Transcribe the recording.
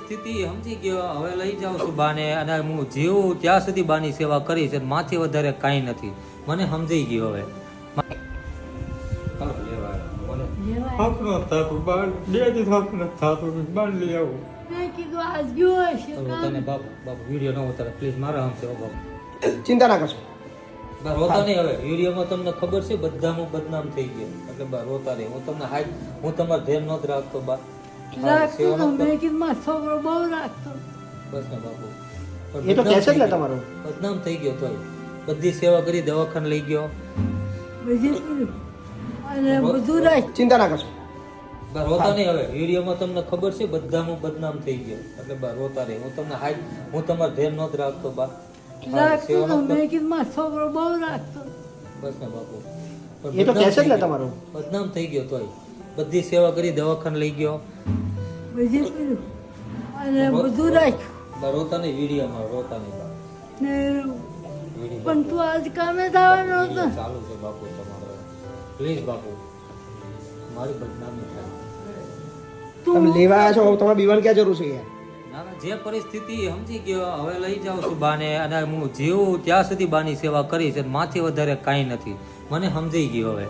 સ્થિતિ સમજી ગયો. હવે લઈ જાઉં છું બાને અને હું જીવું ત્યાં સુધી બાની સેવા કરીશ અને માથી વધારે કાંઈ નથી. મને સમજાઈ ગયો હવે. આપણો થાતું બાર બે દી થાતું બાર લઈ આવું. મેં કીધું આજ ગયો હશે તને બાપુ વિડીયો ન ઉતારે પ્લીઝ મારા હમશે બાપુ. ચિંતા ના કરશો. બા રોતા નહીં હવે. વિડીયોમાં તમને ખબર છે બધામાં બદનામ થઈ ગયો એટલે બા રોતા નહીં. હું તમને હું તમારું ધ્યાન નહોતું રાખતો બા. રાખતો તો મેં કીધું મારો છોકરો બહુ રાખતો. બસ ને બાપુ. એ તો કહે છે જ ને તમારું. બદનામ થઈ ગયો તોય બધી સેવા કરી દવાખાને લઈ ગયો. બધું કર્યું અને બધું રાખ. ચિંતા ના કરશો. બા રોતા નહીં હવે. વિડીયોમાં તમને ખબર છે બધામાં બદનામ થઈ ગયો એટલે બા રોતા નહીં. હું તમને હું તમારું ધ્યાન નહોતું રાખતો બા. રાખતો તો મેં કીધું મારો છોકરો બહુ રાખતો. બસ ને બાપુ. એ તો કહે છે જ ને તમારું. બદનામ થઈ ગયો તોય બધી સેવા કરી દવાખાને લઈ ગયો. બધું કર્યું અને બધું રાખ. બા રોતા નહીં. વિડીયોમાં રોતા નહીં બા. ને વિડીયો પણ તું આજ કામે જવાનો હતો. ચાલુ છે બાપુ તમારો. પ્લીઝ બાપુ મારી બદનામી થાય. તમે લેવા આવ્યા છો તમારે બીવાની ક્યાં જરૂર છે યાર. ના ના જે પરિસ્થિતિ સમજી ગયો. હવે લઈ જાઉં છું બાને અને હું જીવું ત્યાં સુધી બાની સેવા કરીશ અને માથી વધારે કાંઈ નથી. મને સમજાઈ ગયો હવે.